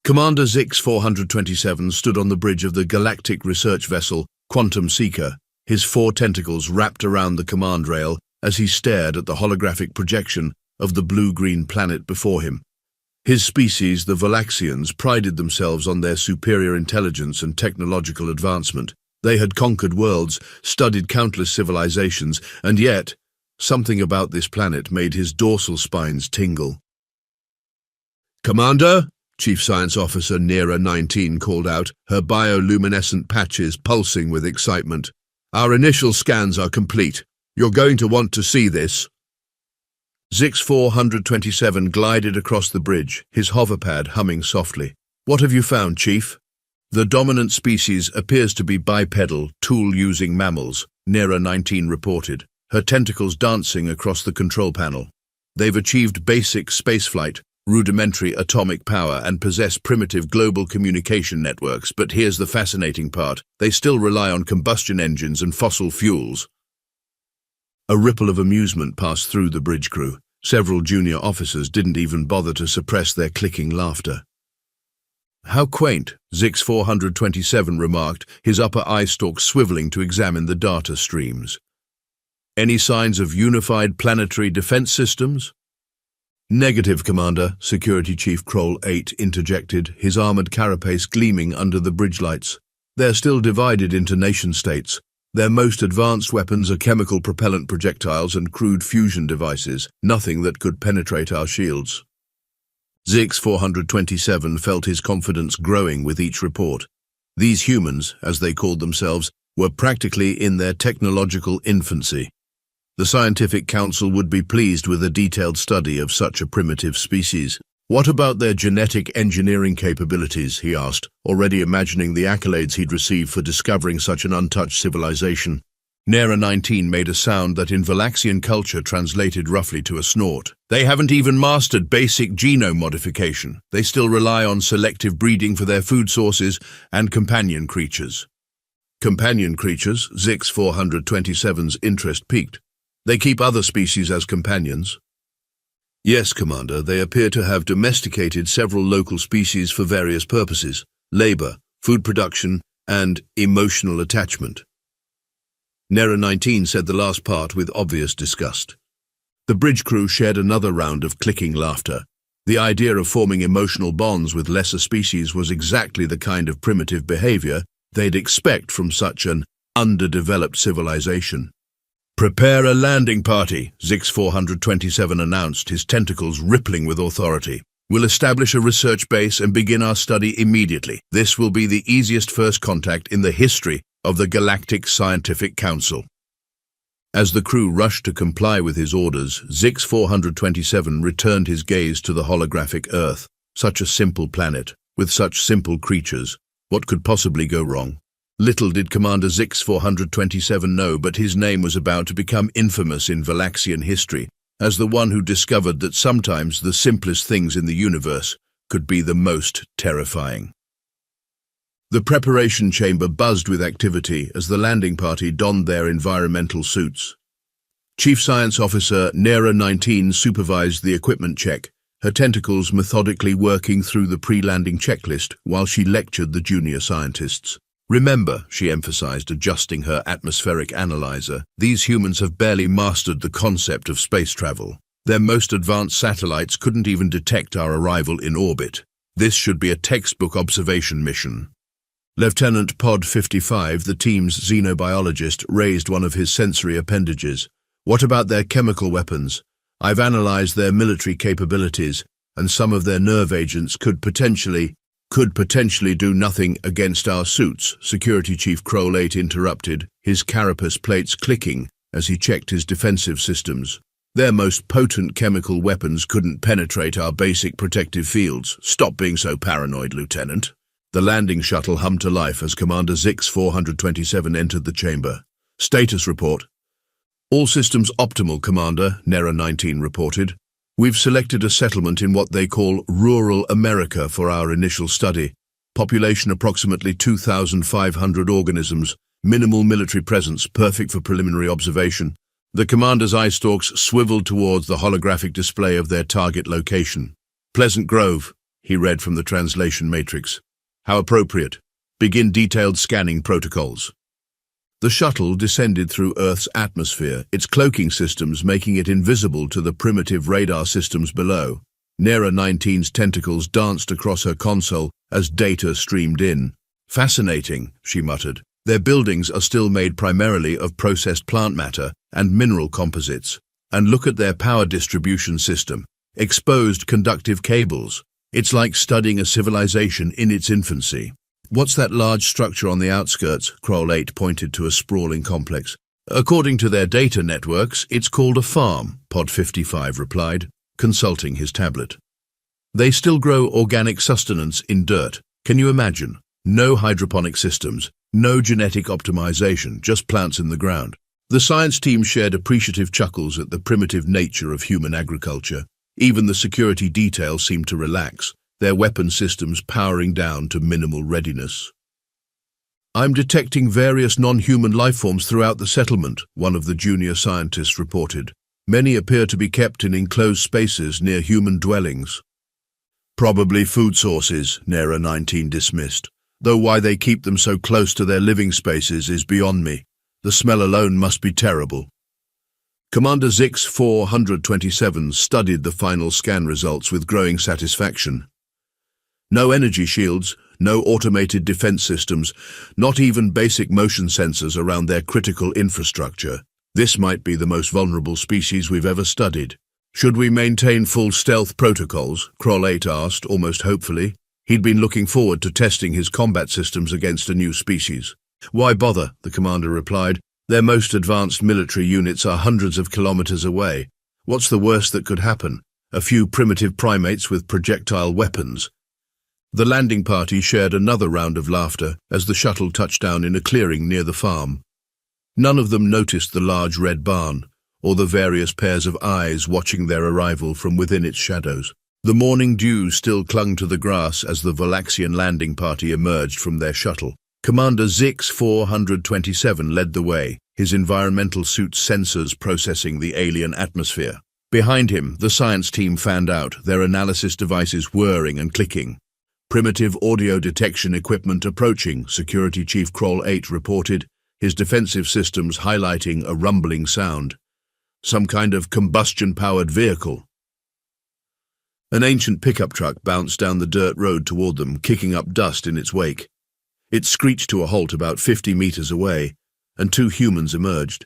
Commander Zix 427 stood on the bridge of the galactic research vessel Quantum Seeker, his 4 tentacles wrapped around the command rail as he stared at the holographic projection of the blue-green planet before him. His species, the Valaxians, prided themselves on their superior intelligence and technological advancement. They had conquered worlds, studied countless civilizations, and yet, something about this planet made his dorsal spines tingle. "Commander?" Chief Science Officer Nera 19 called out, her bioluminescent patches pulsing with excitement. "Our initial scans are complete. You're going to want to see this." Zix 427 glided across the bridge, his hoverpad humming softly. "What have you found, Chief?" "The dominant species appears to be bipedal, tool-using mammals," Nera 19 reported, her tentacles dancing across the control panel. "They've achieved basic spaceflight, rudimentary atomic power, and possess primitive global communication networks, but here's the fascinating part. They still rely on combustion engines and fossil fuels." A ripple of amusement passed through the bridge crew. Several junior officers didn't even bother to suppress their clicking laughter. "How quaint," Zix 427 remarked, his upper eye stalk swiveling to examine the data streams. "Any signs of unified planetary defense systems?" "Negative, Commander," Security Chief Kroll 8 interjected, his armored carapace gleaming under the bridge lights. "They're still divided into nation-states. Their most advanced weapons are chemical propellant projectiles and crude fusion devices, nothing that could penetrate our shields." Zix 427 felt his confidence growing with each report. These humans, as they called themselves, were practically in their technological infancy. The Scientific Council would be pleased with a detailed study of such a primitive species. "What about their genetic engineering capabilities?" he asked, already imagining the accolades he'd receive for discovering such an untouched civilization. Nera 19 made a sound that in Valaxian culture translated roughly to a snort. "They haven't even mastered basic genome modification. They still rely on selective breeding for their food sources and companion creatures." "Companion creatures?" Zix 427's interest piqued. "They keep other species as companions?" "Yes, Commander, they appear to have domesticated several local species for various purposes: labor, food production, and emotional attachment." Nera 19 said the last part with obvious disgust. The bridge crew shared another round of clicking laughter. The idea of forming emotional bonds with lesser species was exactly the kind of primitive behavior they'd expect from such an underdeveloped civilization. "Prepare a landing party," Zix 427 announced, his tentacles rippling with authority. "We'll establish a research base and begin our study immediately. This will be the easiest first contact in the history of the Galactic Scientific Council." As the crew rushed to comply with his orders, Zix 427 returned his gaze to the holographic Earth. Such a simple planet, with such simple creatures. What could possibly go wrong? Little did Commander Zix 427 know, but his name was about to become infamous in Valaxian history as the one who discovered that sometimes the simplest things in the universe could be the most terrifying. The preparation chamber buzzed with activity as the landing party donned their environmental suits. Chief Science Officer Nera 19 supervised the equipment check, her tentacles methodically working through the pre-landing checklist while she lectured the junior scientists. "Remember," she emphasized, adjusting her atmospheric analyzer, "these humans have barely mastered the concept of space travel. Their most advanced satellites couldn't even detect our arrival in orbit. This should be a textbook observation mission." Lieutenant Pod 55, the team's xenobiologist, raised one of his sensory appendages. "What about their chemical weapons? I've analyzed their military capabilities, and some of their nerve agents could potentially do nothing against our suits," Security Chief Kroll 8 interrupted, his carapace plates clicking as he checked his defensive systems. "Their most potent chemical weapons couldn't penetrate our basic protective fields. Stop being so paranoid, Lieutenant." The landing shuttle hummed to life as Commander Zix 427 entered the chamber. "Status report." "All systems optimal, Commander," Nera 19 reported. "We've selected a settlement in what they call rural America for our initial study. Population approximately 2,500 organisms, minimal military presence, perfect for preliminary observation." The commander's eye stalks swiveled towards the holographic display of their target location. "Pleasant Grove," he read from the translation matrix. How appropriate. Begin detailed scanning protocols. The shuttle descended through Earth's atmosphere, its cloaking systems making it invisible to the primitive radar systems below. Nera 19's tentacles danced across her console as data streamed in. Fascinating, she muttered. Their buildings are still made primarily of processed plant matter and mineral composites. And look at their power distribution system. Exposed conductive cables. It's like studying a civilization in its infancy. What's that large structure on the outskirts? Kroll 8 pointed to a sprawling complex. According to their data networks, it's called a farm, Pod 55 replied, consulting his tablet. They still grow organic sustenance in dirt. Can you imagine? No hydroponic systems, no genetic optimization, just plants in the ground. The science team shared appreciative chuckles at the primitive nature of human agriculture. Even the security detail seemed to relax, their weapon systems powering down to minimal readiness. I'm detecting various non-human lifeforms throughout the settlement, one of the junior scientists reported. Many appear to be kept in enclosed spaces near human dwellings. Probably food sources, Nera 19 dismissed, though why they keep them so close to their living spaces is beyond me. The smell alone must be terrible. Commander Zix 427 studied the final scan results with growing satisfaction. No energy shields, no automated defense systems, not even basic motion sensors around their critical infrastructure. This might be the most vulnerable species we've ever studied. Should we maintain full stealth protocols? Kroll 8 asked, almost hopefully. He'd been looking forward to testing his combat systems against a new species. Why bother? The commander replied. Their most advanced military units are hundreds of kilometers away. What's the worst that could happen? A few primitive primates with projectile weapons. The landing party shared another round of laughter as the shuttle touched down in a clearing near the farm. None of them noticed the large red barn, or the various pairs of eyes watching their arrival from within its shadows. The morning dew still clung to the grass as the Valaxian landing party emerged from their shuttle. Commander Zix 427 led the way, his environmental suit's sensors processing the alien atmosphere. Behind him, the science team fanned out, their analysis devices whirring and clicking. Primitive audio detection equipment approaching, Security Chief Kroll 8 reported, his defensive systems highlighting a rumbling sound. Some kind of combustion-powered vehicle. An ancient pickup truck bounced down the dirt road toward them, kicking up dust in its wake. It screeched to a halt about 50 meters away, and two humans emerged.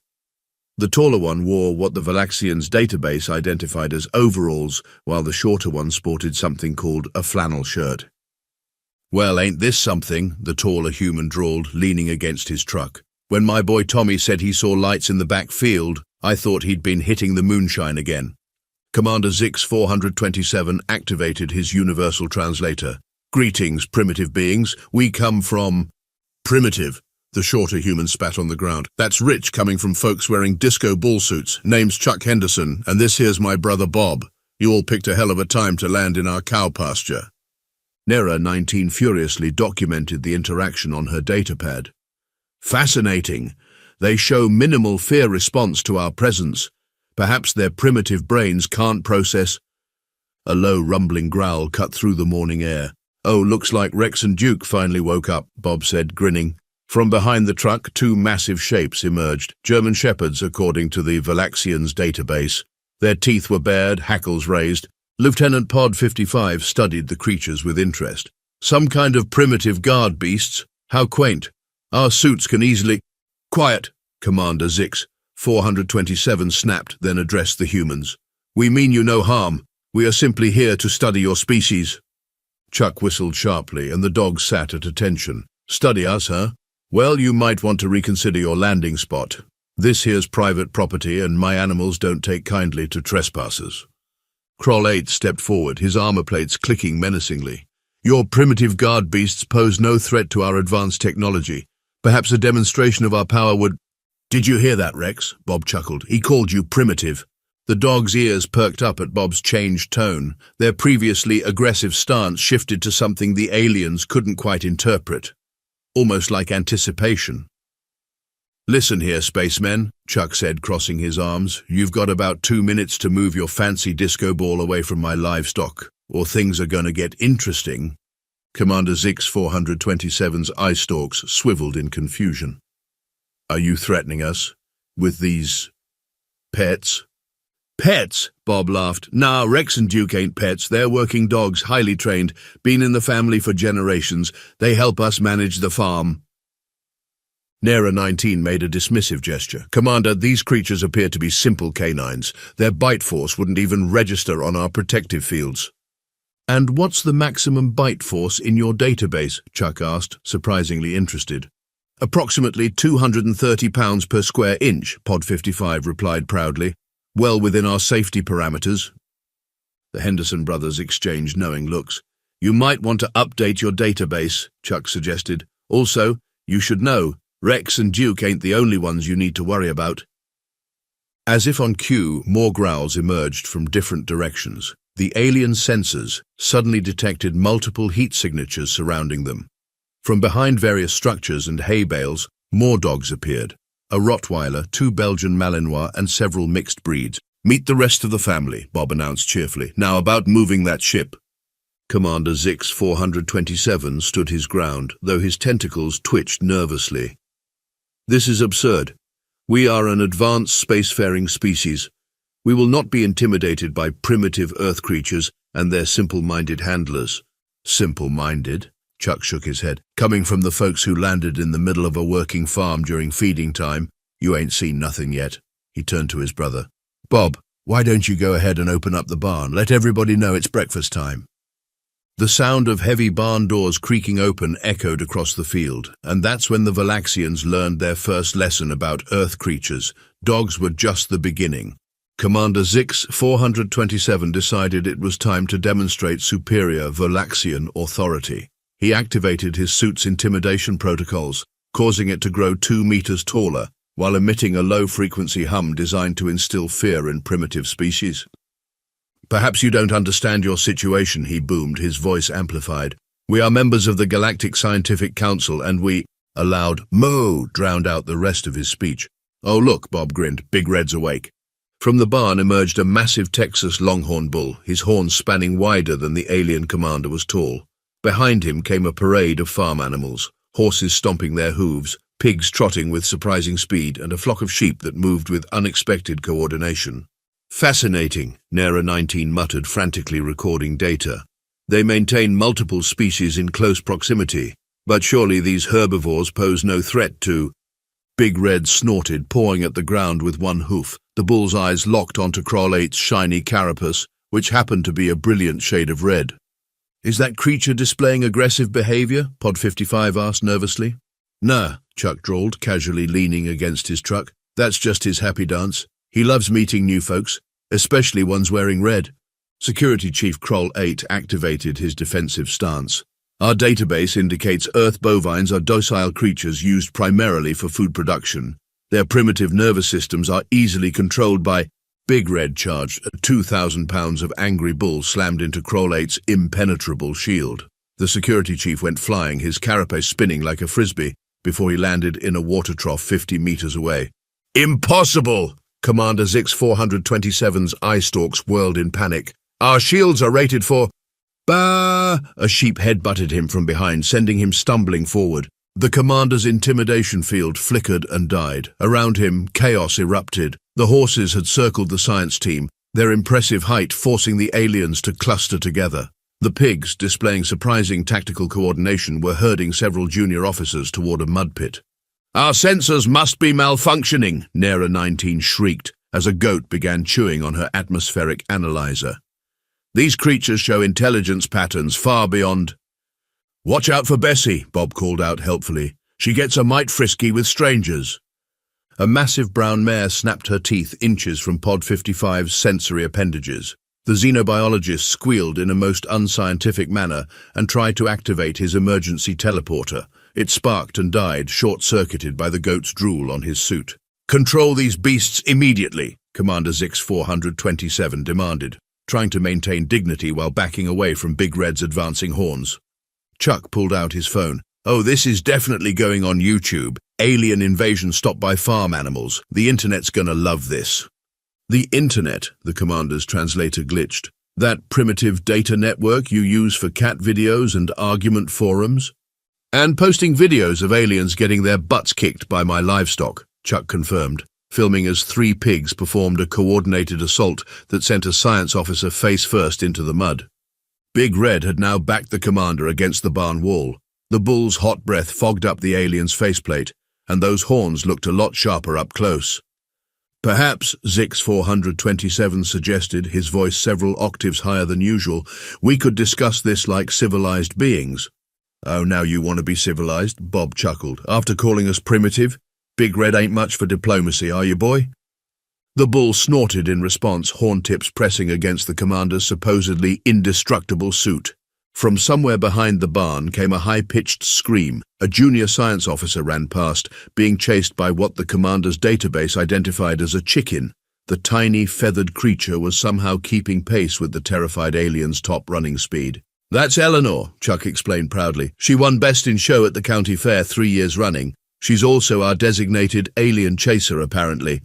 The taller one wore what the Valaxians' database identified as overalls, while the shorter one sported something called a flannel shirt. Well, ain't this something, the taller human drawled, leaning against his truck. When my boy Tommy said he saw lights in the back field, I thought he'd been hitting the moonshine again. Commander Zix 427 activated his universal translator. Greetings, primitive beings. We come from... Primitive, the shorter human spat on the ground. That's rich coming from folks wearing disco ball suits. Name's Chuck Henderson, and this here's my brother Bob. You all picked a hell of a time to land in our cow pasture. Nera 19 furiously documented the interaction on her datapad. Fascinating. They show minimal fear response to our presence. Perhaps their primitive brains can't process... A low rumbling growl cut through the morning air. Oh, looks like Rex and Duke finally woke up, Bob said, grinning. From behind the truck, two massive shapes emerged, German shepherds according to the Valaxians' database. Their teeth were bared, hackles raised. Lieutenant Pod 55 studied the creatures with interest. Some kind of primitive guard beasts. How quaint. Our suits can easily... Quiet, Commander Zix 427 snapped, then addressed the humans. We mean you no harm. We are simply here to study your species. Chuck whistled sharply, and the dog sat at attention. Study us, huh? Well, you might want to reconsider your landing spot. This here's private property, and my animals don't take kindly to trespassers. Kroll 8 stepped forward, his armor plates clicking menacingly. Your primitive guard beasts pose no threat to our advanced technology. Perhaps a demonstration of our power would... Did you hear that, Rex? Bob chuckled. He called you primitive. The dog's ears perked up at Bob's changed tone. Their previously aggressive stance shifted to something the aliens couldn't quite interpret. Almost like anticipation. Listen here, spacemen, Chuck said, crossing his arms. You've got about 2 minutes to move your fancy disco ball away from my livestock. or things are gonna get interesting. Commander Zix 427's eye stalks swiveled in confusion. Are you threatening us with these pets? Pets? Bob laughed. Nah, Rex and Duke ain't pets. They're working dogs, highly trained, been in the family for generations. They help us manage the farm. Nera 19 made a dismissive gesture. Commander, these creatures appear to be simple canines. Their bite force wouldn't even register on our protective fields. And what's the maximum bite force in your database? Chuck asked, surprisingly interested. Approximately 230 pounds per square inch, Pod 55 replied proudly. Well within our safety parameters. The Henderson brothers exchanged knowing looks. You might want to update your database, Chuck suggested. Also, you should know, Rex and Duke ain't the only ones you need to worry about. As if on cue, more growls emerged from different directions. The alien sensors suddenly detected multiple heat signatures surrounding them. From behind various structures and hay bales, more dogs appeared. A Rottweiler, 2 Belgian Malinois, and several mixed breeds. Meet the rest of the family, Bob announced cheerfully. Now about moving that ship. Commander Zix 427 stood his ground, though his tentacles twitched nervously. This is absurd. We are an advanced spacefaring species. We will not be intimidated by primitive Earth creatures and their simple-minded handlers. Simple-minded? Chuck shook his head. Coming from the folks who landed in the middle of a working farm during feeding time, you ain't seen nothing yet. He turned to his brother. Bob, why don't you go ahead and open up the barn? Let everybody know it's breakfast time. The sound of heavy barn doors creaking open echoed across the field, and that's when the Valaxians learned their first lesson about Earth creatures. Dogs were just the beginning. Commander Zix 427 decided it was time to demonstrate superior Valaxian authority. He activated his suit's intimidation protocols, causing it to grow 2 meters taller, while emitting a low-frequency hum designed to instill fear in primitive species. Perhaps you don't understand your situation, he boomed, his voice amplified. We are members of the Galactic Scientific Council, and we— A loud "Moo" drowned out the rest of his speech. Oh look, Bob grinned, Big Red's awake. From the barn emerged a massive Texas longhorn bull, his horns spanning wider than the alien commander was tall. Behind him came a parade of farm animals, horses stomping their hooves, pigs trotting with surprising speed, and a flock of sheep that moved with unexpected coordination. Fascinating, Nera 19 muttered, frantically recording data. They maintain multiple species in close proximity, but surely these herbivores pose no threat to— Big Red snorted, pawing at the ground with one hoof. The bull's eyes locked onto Krol 8's shiny carapace, which happened to be a brilliant shade of red. Is that creature displaying aggressive behavior? Pod 55 asked nervously. Nah, Chuck drawled, casually leaning against his truck. That's just his happy dance. He loves meeting new folks, especially ones wearing red. Security Chief Krol 8 activated his defensive stance. Our database indicates Earth bovines are docile creatures used primarily for food production. Their primitive nervous systems are easily controlled by— Big Red charged. 2,000 pounds of angry bull slammed into Krol 8's impenetrable shield. The security chief went flying, his carapace spinning like a frisbee, before he landed in a water trough 50 meters away. Impossible! Commander Zix 427's eye stalks whirled in panic. Our shields are rated for— Bah! A sheep head-butted him from behind, sending him stumbling forward. The commander's intimidation field flickered and died. Around him, chaos erupted. The horses had circled the science team, their impressive height forcing the aliens to cluster together. The pigs, displaying surprising tactical coordination, were herding several junior officers toward a mud pit. Our sensors must be malfunctioning, Nera 19 shrieked, as a goat began chewing on her atmospheric analyzer. These creatures show intelligence patterns far beyond— Watch out for Bessie, Bob called out helpfully. She gets a mite frisky with strangers. A massive brown mare snapped her teeth inches from Pod 55's sensory appendages. The xenobiologist squealed in a most unscientific manner and tried to activate his emergency teleporter. It sparked and died, short-circuited by the goat's drool on his suit. Control these beasts immediately, Commander Zix 427 demanded, trying to maintain dignity while backing away from Big Red's advancing horns. Chuck pulled out his phone. Oh, this is definitely going on YouTube. Alien invasion stopped by farm animals. The internet's gonna love this. The internet, the commander's translator glitched. That primitive data network you use for cat videos and argument forums? And posting videos of aliens getting their butts kicked by my livestock, Chuck confirmed, filming as 3 pigs performed a coordinated assault that sent a science officer face first into the mud. Big Red had now backed the commander against the barn wall. The bull's hot breath fogged up the alien's faceplate, and those horns looked a lot sharper up close. Perhaps, Zix 427 suggested, his voice several octaves higher than usual, we could discuss this like civilized beings. Oh, now you want to be civilized, Bob chuckled. After calling us primitive? Big Red ain't much for diplomacy, are you, boy? The bull snorted in response, horn tips pressing against the commander's supposedly indestructible suit. From somewhere behind the barn came a high-pitched scream. A junior science officer ran past, being chased by what the commander's database identified as a chicken. The tiny, feathered creature was somehow keeping pace with the terrified alien's top running speed. That's Eleanor, Chuck explained proudly. She won Best in Show at the county fair 3 years running. She's also our designated alien chaser, apparently.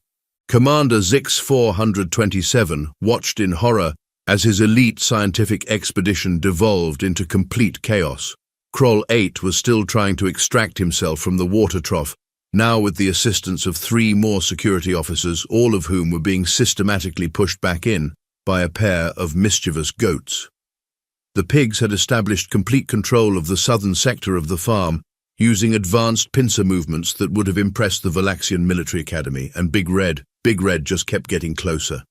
Commander Zix 427 watched in horror as his elite scientific expedition devolved into complete chaos. Kroll 8 was still trying to extract himself from the water trough, now with the assistance of 3 more security officers, all of whom were being systematically pushed back in by a pair of mischievous goats. The pigs had established complete control of the southern sector of the farm, using advanced pincer movements that would have impressed the Valaxian Military Academy, and Big Red just kept getting closer.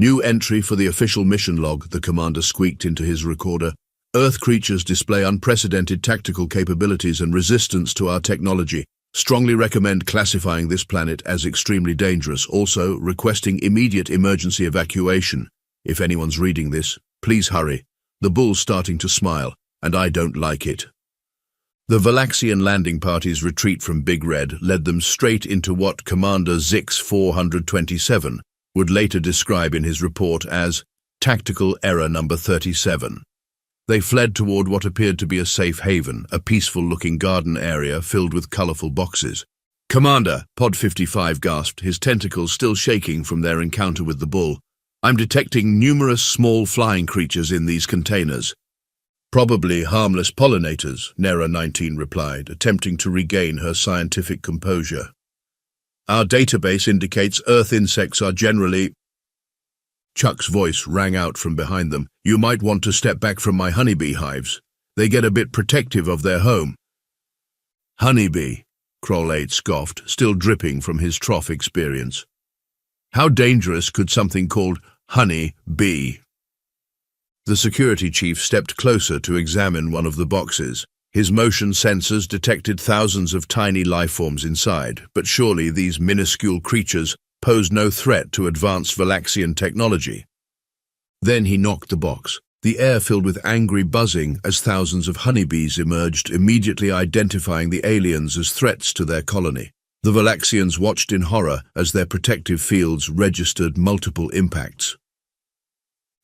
New entry for the official mission log, the commander squeaked into his recorder. Earth creatures display unprecedented tactical capabilities and resistance to our technology. Strongly recommend classifying this planet as extremely dangerous. Also, requesting immediate emergency evacuation. If anyone's reading this, please hurry. The bull's starting to smile, and I don't like it. The Valaxian landing party's retreat from Big Red led them straight into what Commander Zix 427 would later describe in his report as Tactical Error Number 37. They fled toward what appeared to be a safe haven, a peaceful-looking garden area filled with colorful boxes. Commander, Pod 55 gasped, his tentacles still shaking from their encounter with the bull. I'm detecting numerous small flying creatures in these containers. Probably harmless pollinators, Nera 19 replied, attempting to regain her scientific composure. Our database indicates Earth insects are generally... Chuck's voice rang out from behind them. You might want to step back from my honeybee hives. They get a bit protective of their home. Honeybee, Kroll 8 scoffed, still dripping from his trough experience. How dangerous could something called honey be? The security chief stepped closer to examine one of the boxes. His motion sensors detected thousands of tiny lifeforms inside, but surely these minuscule creatures posed no threat to advanced Valaxian technology. Then he knocked the box. The air filled with angry buzzing as thousands of honeybees emerged, immediately identifying the aliens as threats to their colony. The Valaxians watched in horror as their protective fields registered multiple impacts.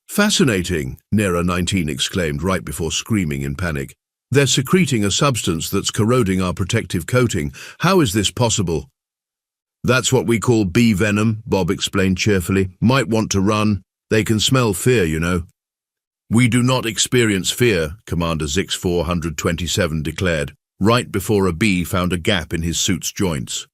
Fascinating, Nera 19 exclaimed right before screaming in panic. They're secreting a substance that's corroding our protective coating. How is this possible? That's what we call bee venom, Bob explained cheerfully. Might want to run. They can smell fear, you know. We do not experience fear, Commander Zix 427 declared, right before a bee found a gap in his suit's joints.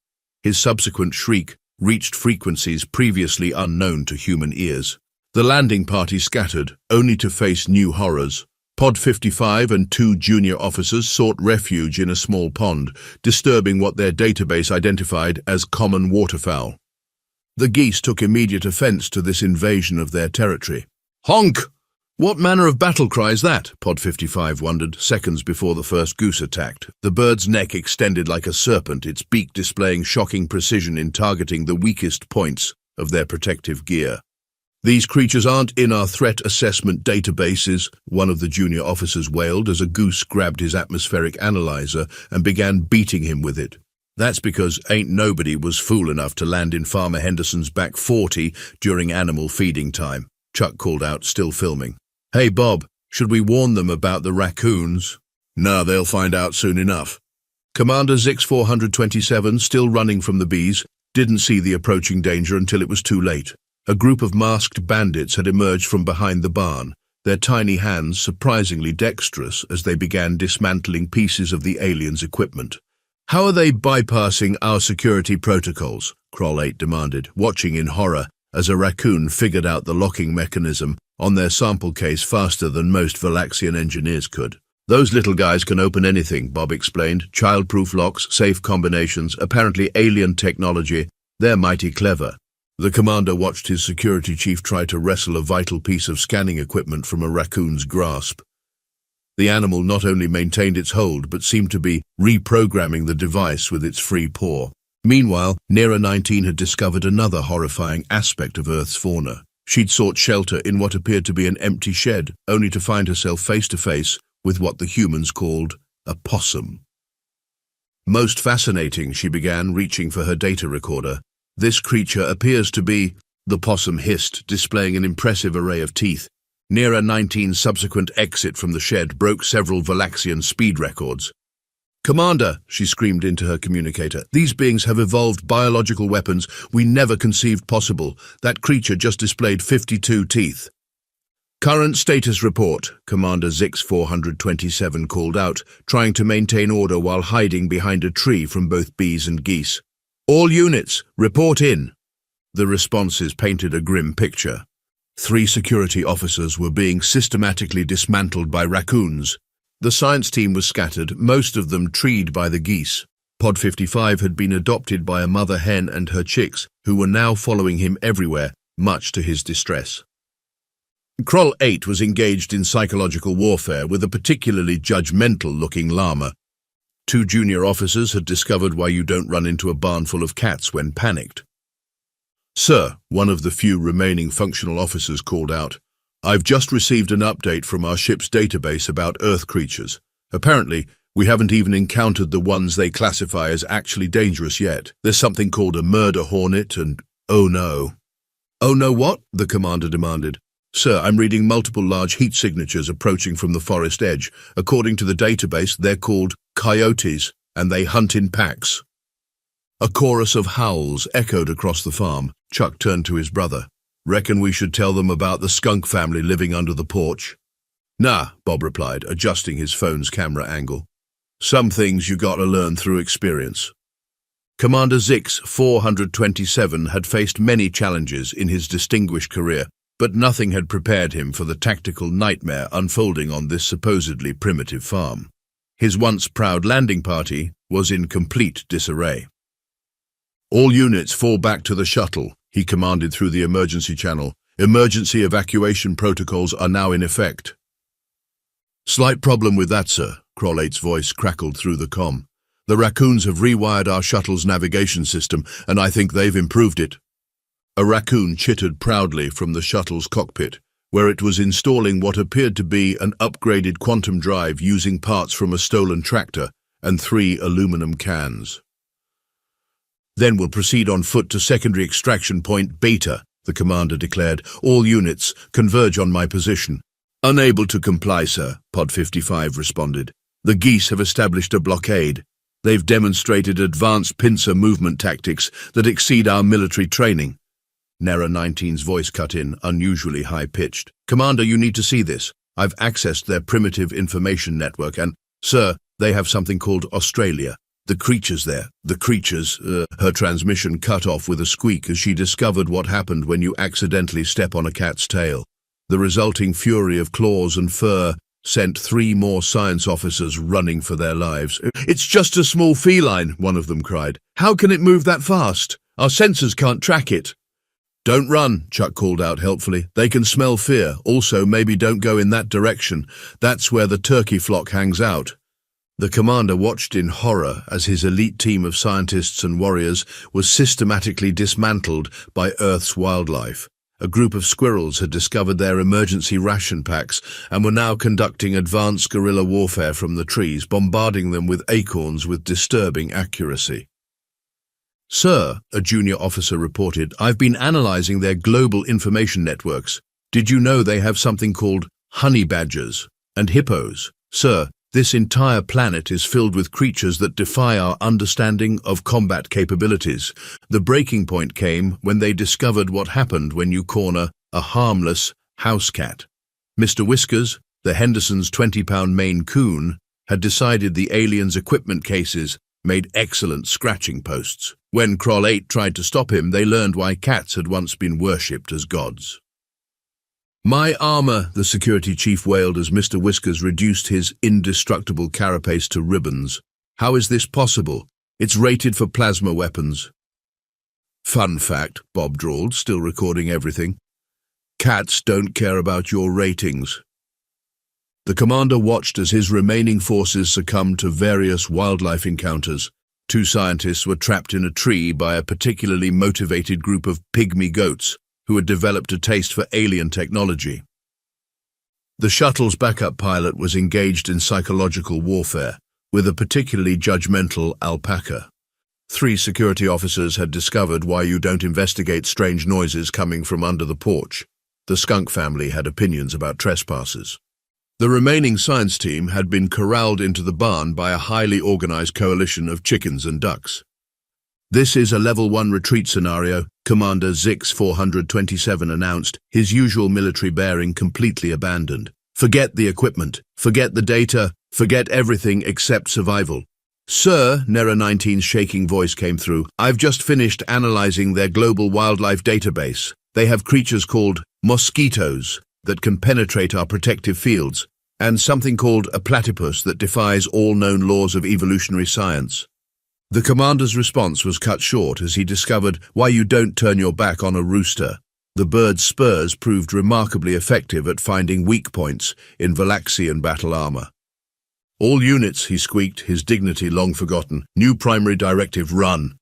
His subsequent shriek reached frequencies previously unknown to human ears. The landing party scattered, only to face new horrors. Pod 55 and 2 junior officers sought refuge in a small pond, disturbing what their database identified as common waterfowl. The geese took immediate offense to this invasion of their territory. Honk! What manner of battle cry is that? Pod 55 wondered, seconds before the first goose attacked. The bird's neck extended like a serpent, its beak displaying shocking precision in targeting the weakest points of their protective gear. These creatures aren't in our threat assessment databases, one of the junior officers wailed as a goose grabbed his atmospheric analyzer and began beating him with it. That's because ain't nobody was fool enough to land in Farmer Henderson's back 40 during animal feeding time, Chuck called out, still filming. Hey Bob, should we warn them about the raccoons? Nah, they'll find out soon enough. Commander Zix 427, still running from the bees, didn't see the approaching danger until it was too late. A group of masked bandits had emerged from behind the barn, their tiny hands surprisingly dexterous as they began dismantling pieces of the aliens' equipment. "How are they bypassing our security protocols?" Kroll 8 demanded, watching in horror as a raccoon figured out the locking mechanism on their sample case faster than most Valaxian engineers could. "Those little guys can open anything," Bob explained. "Child-proof locks, safe combinations, apparently alien technology. They're mighty clever." The commander watched his security chief try to wrestle a vital piece of scanning equipment from a raccoon's grasp. The animal not only maintained its hold, but seemed to be reprogramming the device with its free paw. Meanwhile, Nera 19 had discovered another horrifying aspect of Earth's fauna. She'd sought shelter in what appeared to be an empty shed, only to find herself face to face with what the humans called a possum. "Most fascinating," she began, reaching for her data recorder. "This creature appears to be—" the possum hissed, displaying an impressive array of teeth. Nera 19's subsequent exit from the shed broke several Valaxian speed records. "Commander," she screamed into her communicator, "these beings have evolved biological weapons we never conceived possible. That creature just displayed 52 teeth." "Current status report," Commander Zix 427 called out, trying to maintain order while hiding behind a tree from both bees and geese. "All units, report in." The responses painted a grim picture. 3 security officers were being systematically dismantled by raccoons. The science team was scattered, most of them treed by the geese. Pod 55 had been adopted by a mother hen and her chicks, who were now following him everywhere, much to his distress. Kroll 8 was engaged in psychological warfare with a particularly judgmental-looking llama. 2 junior officers had discovered why you don't run into a barn full of cats when panicked. "Sir," one of the few remaining functional officers called out, "I've just received an update from our ship's database about Earth creatures. Apparently, we haven't even encountered the ones they classify as actually dangerous yet. There's something called a murder hornet and, oh no." "Oh no what?" the commander demanded. "Sir, I'm reading multiple large heat signatures approaching from the forest edge. According to the database, they're called coyotes, and they hunt in packs." A chorus of howls echoed across the farm. Chuck turned to his brother. "Reckon we should tell them about the skunk family living under the porch?" "Nah," Bob replied, adjusting his phone's camera angle. "Some things you gotta learn through experience." Commander Zix 427 had faced many challenges in his distinguished career, but nothing had prepared him for the tactical nightmare unfolding on this supposedly primitive farm. His once proud landing party was in complete disarray. "All units fall back to the shuttle," he commanded through the emergency channel. "Emergency evacuation protocols are now in effect." "Slight problem with that, sir," Kroll 8's voice crackled through the comm. "The raccoons have rewired our shuttle's navigation system, and I think they've improved it." A raccoon chittered proudly from the shuttle's cockpit, where it was installing what appeared to be an upgraded quantum drive using parts from a stolen tractor and 3 aluminum cans. "Then we'll proceed on foot to secondary extraction point Beta," the commander declared. "All units, converge on my position." "Unable to comply, sir," Pod 55 responded. "The geese have established a blockade. They've demonstrated advanced pincer movement tactics that exceed our military training." Nera 19's voice cut in, unusually high-pitched. "Commander, you need to see this. I've accessed their primitive information network and, sir, they have something called Australia. The creatures there, her transmission cut off with a squeak as she discovered what happened when you accidentally step on a cat's tail. The resulting fury of claws and fur sent 3 more science officers running for their lives. "It's just a small feline," one of them cried. "How can it move that fast? Our sensors can't track it." "Don't run," Chuck called out helpfully. "They can smell fear. Also, maybe don't go in that direction. That's where the turkey flock hangs out." The commander watched in horror as his elite team of scientists and warriors was systematically dismantled by Earth's wildlife. A group of squirrels had discovered their emergency ration packs and were now conducting advanced guerrilla warfare from the trees, bombarding them with acorns with disturbing accuracy. "Sir," a junior officer reported, "I've been analyzing their global information networks. Did you know they have something called honey badgers and hippos? Sir, This entire planet is filled with creatures that defy our understanding of combat capabilities. The breaking point came when they discovered what happened when you corner a harmless house cat. Mr. Whiskers, the Henderson's 20-pound Maine Coon, had decided the aliens' equipment cases made excellent scratching posts. When Kroll 8 tried to stop him, they learned why cats had once been worshipped as gods. "My armor," the security chief wailed as Mr. Whiskers reduced his indestructible carapace to ribbons. "How is this possible? It's rated for plasma weapons." "Fun fact," Bob drawled, still recording everything. "Cats don't care about your ratings." The commander watched as his remaining forces succumbed to various wildlife encounters. 2 scientists were trapped in a tree by a particularly motivated group of pygmy goats who had developed a taste for alien technology. The shuttle's backup pilot was engaged in psychological warfare with a particularly judgmental alpaca. 3 security officers had discovered why you don't investigate strange noises coming from under the porch. The skunk family had opinions about trespassers. The remaining science team had been corralled into the barn by a highly organized coalition of chickens and ducks. "This is a Level 1 retreat scenario," Commander Zix 427 announced, his usual military bearing completely abandoned. "Forget the equipment, forget the data, forget everything except survival." "Sir," Nera 19's shaking voice came through, "I've just finished analyzing their global wildlife database. They have creatures called mosquitoes that can penetrate our protective fields, and something called a platypus that defies all known laws of evolutionary science." The commander's response was cut short as he discovered why you don't turn your back on a rooster. The bird's spurs proved remarkably effective at finding weak points in Valaxian battle armor. "All units," he squeaked, his dignity long forgotten. "New primary directive, run."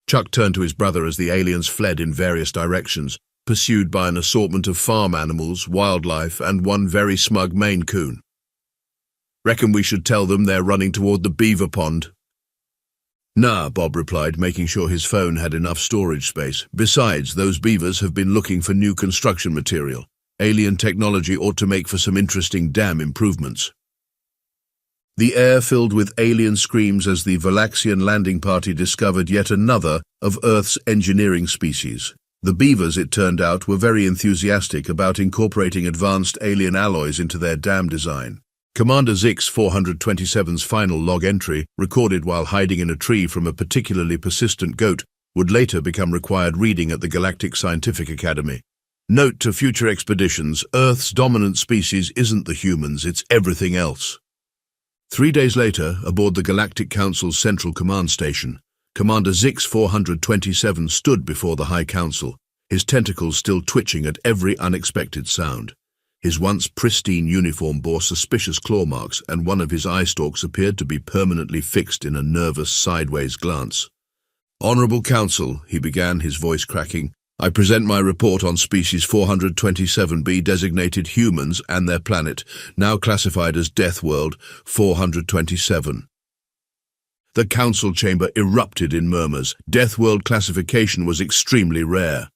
Chuck turned to his brother as the aliens fled in various directions, pursued by an assortment of farm animals, wildlife, and one very smug Maine Coon. "Reckon we should tell them they're running toward the beaver pond." "Nah," Bob replied, making sure his phone had enough storage space. "Besides, those beavers have been looking for new construction material. Alien technology ought to make for some interesting dam improvements." The air filled with alien screams as the Valaxian landing party discovered yet another of Earth's engineering species. The beavers, it turned out, were very enthusiastic about incorporating advanced alien alloys into their dam design. Commander Zix 427's final log entry, recorded while hiding in a tree from a particularly persistent goat, would later become required reading at the Galactic Scientific Academy. "Note to future expeditions, Earth's dominant species isn't the humans, it's everything else." 3 days later, aboard the Galactic Council's Central Command Station, Commander Zix 427 stood before the High Council, his tentacles still twitching at every unexpected sound. His once pristine uniform bore suspicious claw marks, and one of his eye stalks appeared to be permanently fixed in a nervous sideways glance. "Honorable Council," he began, his voice cracking, "I present my report on species 427b designated humans and their planet, now classified as Death World 427. The council chamber erupted in murmurs. Death World classification was extremely rare.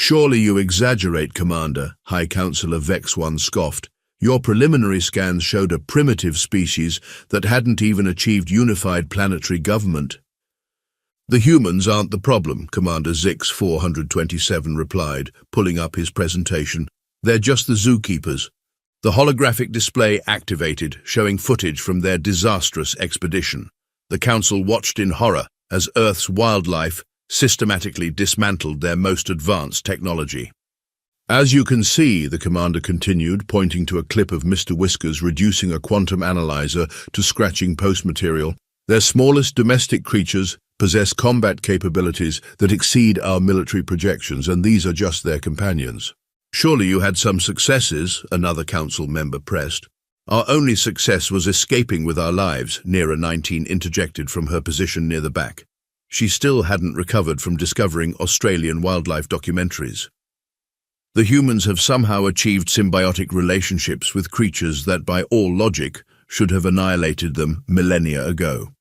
"Surely you exaggerate, Commander," High Councillor Vex 1 scoffed. "Your preliminary scans showed a primitive species that hadn't even achieved unified planetary government." "The humans aren't the problem," Commander Zix 427 replied, pulling up his presentation. "They're just the zookeepers." The holographic display activated, showing footage from their disastrous expedition. The Council watched in horror as Earth's wildlife systematically dismantled their most advanced technology. "As you can see," the commander continued, pointing to a clip of Mr. Whiskers reducing a quantum analyzer to scratching post material, "their smallest domestic creatures possess combat capabilities that exceed our military projections, and these are just their companions." "Surely you had some successes," another council member pressed. "Our only success was escaping with our lives," Nera 19 interjected from her position near the back. She still hadn't recovered from discovering Australian wildlife documentaries. "The humans have somehow achieved symbiotic relationships with creatures that, by all logic, should have annihilated them millennia ago."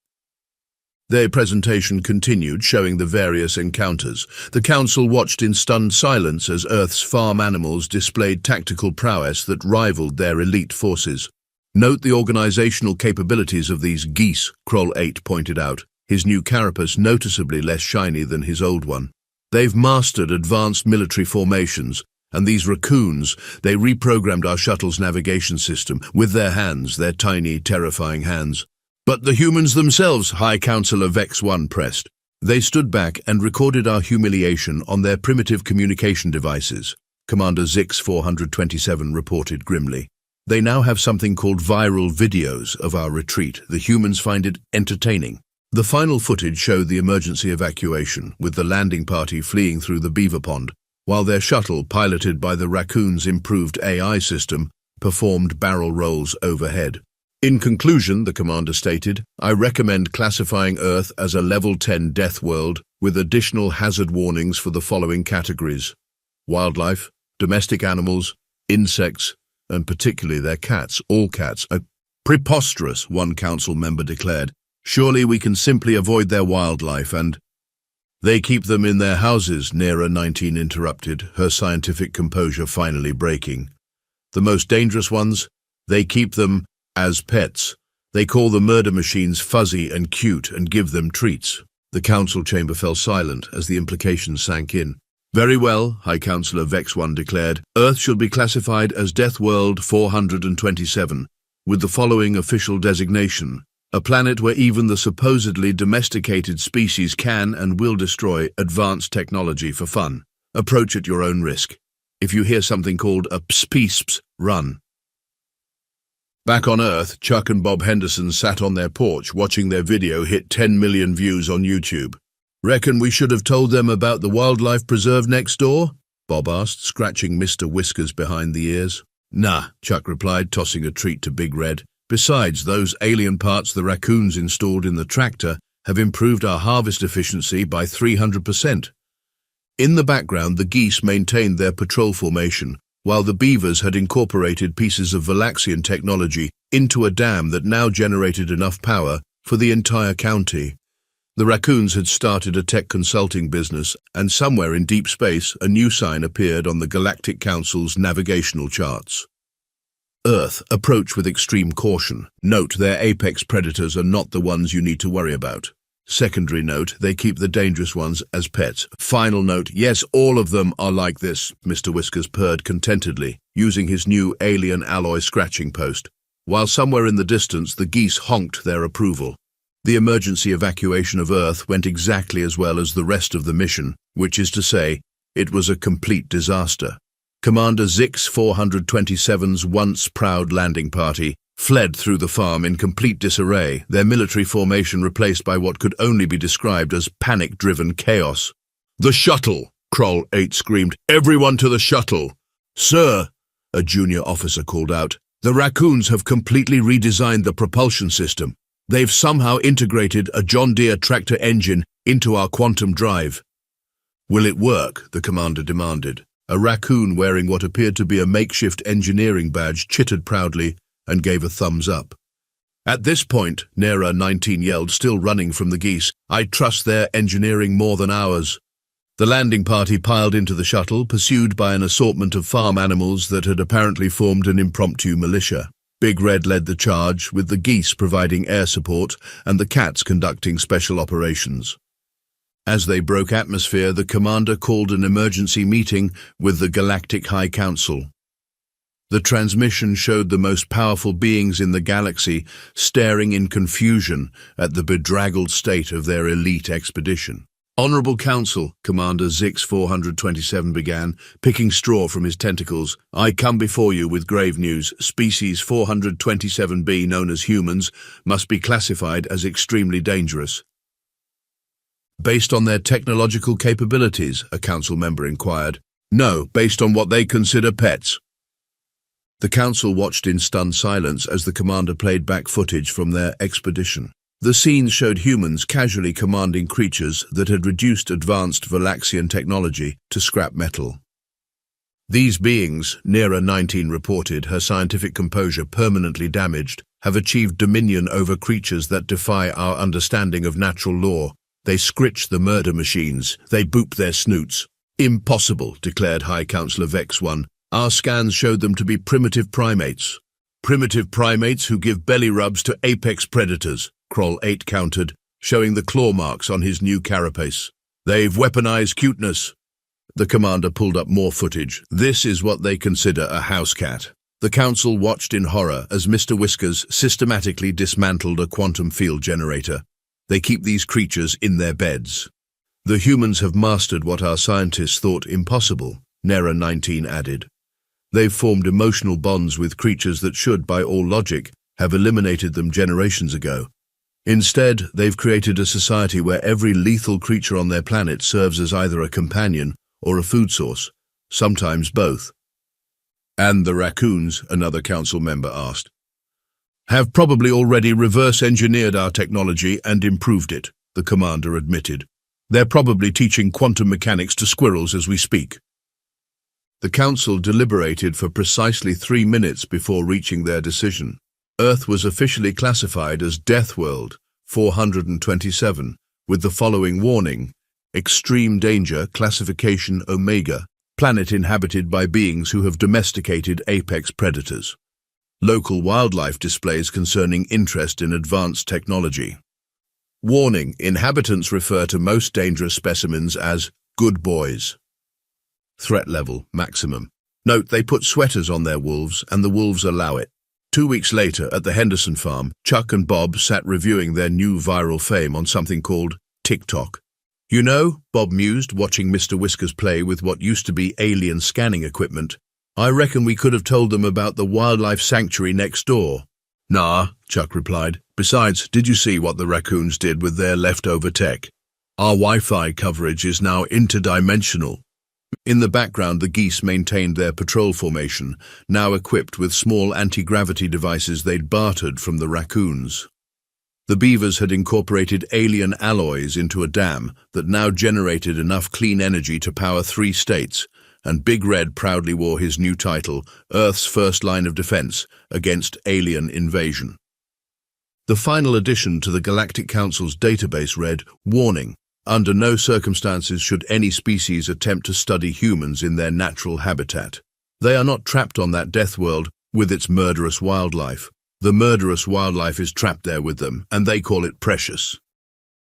Their presentation continued, showing the various encounters. The council watched in stunned silence as Earth's farm animals displayed tactical prowess that rivaled their elite forces. Note the organizational capabilities of these geese, Kroll 8 pointed out, his new carapace noticeably less shiny than his old one. They've mastered advanced military formations, and these raccoons, they reprogrammed our shuttle's navigation system with their hands, their tiny, terrifying hands. But the humans themselves, High Counselor Vex 1 pressed. They stood back and recorded our humiliation on their primitive communication devices, Commander Zix 427 reported grimly. They now have something called viral videos of our retreat. The humans find it entertaining. The final footage showed the emergency evacuation, with the landing party fleeing through the beaver pond, while their shuttle, piloted by the raccoon's improved AI system, performed barrel rolls overhead. In conclusion, the commander stated, I recommend classifying Earth as a Level 10 death world with additional hazard warnings for the following categories: wildlife, domestic animals, insects, and particularly their cats, all cats. Preposterous, one council member declared. Surely we can simply avoid their wildlife and... They keep them in their houses, Nera 19 interrupted, her scientific composure finally breaking. The most dangerous ones? They keep them as pets. They call the murder machines fuzzy and cute and give them treats. The council chamber fell silent as the implications sank in. Very well, High Counselor Vex 1 declared, Earth shall be classified as Death World 427, with the following official designation: a planet where even the supposedly domesticated species can and will destroy advanced technology for fun. Approach at your own risk. If you hear something called a pspeesps, run. Back on Earth, Chuck and Bob Henderson sat on their porch watching their video hit 10 million views on YouTube. Reckon we should have told them about the wildlife preserve next door? Bob asked, scratching Mr. Whiskers behind the ears. Nah, Chuck replied, tossing a treat to Big Red. Besides, those alien parts the raccoons installed in the tractor have improved our harvest efficiency by 300%. In the background, the geese maintained their patrol formation, while the beavers had incorporated pieces of Valaxian technology into a dam that now generated enough power for the entire county. The raccoons had started a tech consulting business, and somewhere in deep space, a new sign appeared on the Galactic Council's navigational charts. Earth, approach with extreme caution. Note, their apex predators are not the ones you need to worry about. Secondary note, they keep the dangerous ones as pets. Final note, yes, all of them are like this, Mr. Whiskers purred contentedly, using his new alien alloy scratching post, while somewhere in the distance the geese honked their approval. The emergency evacuation of Earth went exactly as well as the rest of the mission, which is to say, it was a complete disaster. Commander Zix 427's once proud landing party fled through the farm in complete disarray, their military formation replaced by what could only be described as panic-driven chaos. The shuttle! Kroll 8 screamed. Everyone to the shuttle! Sir, a junior officer called out, the raccoons have completely redesigned the propulsion system. They've somehow integrated a John Deere tractor engine into our quantum drive. Will it work? The commander demanded. A raccoon wearing what appeared to be a makeshift engineering badge chittered proudly and gave a thumbs up. At this point, Nera 19 yelled, still running from the geese, I trust their engineering more than ours. The landing party piled into the shuttle, pursued by an assortment of farm animals that had apparently formed an impromptu militia. Big Red led the charge, with the geese providing air support and the cats conducting special operations. As they broke atmosphere, the commander called an emergency meeting with the Galactic High Council. The transmission showed the most powerful beings in the galaxy staring in confusion at the bedraggled state of their elite expedition. Honorable Council, Commander Zix 427 began, picking straw from his tentacles. I come before you with grave news. Species 427b, known as humans, must be classified as extremely dangerous. Based on their technological capabilities, a council member inquired. No, based on what they consider pets. The council watched in stunned silence as the commander played back footage from their expedition. The scenes showed humans casually commanding creatures that had reduced advanced Valaxian technology to scrap metal. These beings, Nera 19 reported, her scientific composure permanently damaged, have achieved dominion over creatures that defy our understanding of natural law. They scritch the murder machines. They boop their snoots. Impossible, declared High Counselor Vex 1. Our scans showed them to be primitive primates. Primitive primates who give belly rubs to apex predators, Kroll 8 countered, showing the claw marks on his new carapace. They've weaponized cuteness. The commander pulled up more footage. This is what they consider a house cat. The council watched in horror as Mr. Whiskers systematically dismantled a quantum field generator. They keep these creatures in their beds. The humans have mastered what our scientists thought impossible, Nera 19 added. They've formed emotional bonds with creatures that should, by all logic, have eliminated them generations ago. Instead, they've created a society where every lethal creature on their planet serves as either a companion or a food source, sometimes both. And the raccoons, another council member asked, have probably already reverse-engineered our technology and improved it, the commander admitted. They're probably teaching quantum mechanics to squirrels as we speak. The council deliberated for precisely 3 minutes before reaching their decision. Earth was officially classified as Death World 427, with the following warning: Extreme Danger, Classification Omega, planet inhabited by beings who have domesticated apex predators. Local wildlife displays concerning interest in advanced technology. Warning: inhabitants refer to most dangerous specimens as good boys. Threat level, maximum. Note, they put sweaters on their wolves, and the wolves allow it. 2 weeks later, at the Henderson farm, Chuck and Bob sat reviewing their new viral fame on something called TikTok. You know, Bob mused, watching Mr. Whiskers play with what used to be alien scanning equipment. I reckon we could have told them about the wildlife sanctuary next door. Nah, Chuck replied. Besides, did you see what the raccoons did with their leftover tech? Our Wi-Fi coverage is now interdimensional. In the background, the geese maintained their patrol formation, now equipped with small anti-gravity devices they'd bartered from the raccoons. The beavers had incorporated alien alloys into a dam that now generated enough clean energy to power 3 states, and Big Red proudly wore his new title, Earth's first line of defense against alien invasion. The final addition to the Galactic Council's database read, Warning: under no circumstances should any species attempt to study humans in their natural habitat. They are not trapped on that death world with its murderous wildlife. The murderous wildlife is trapped there with them, and they call it precious.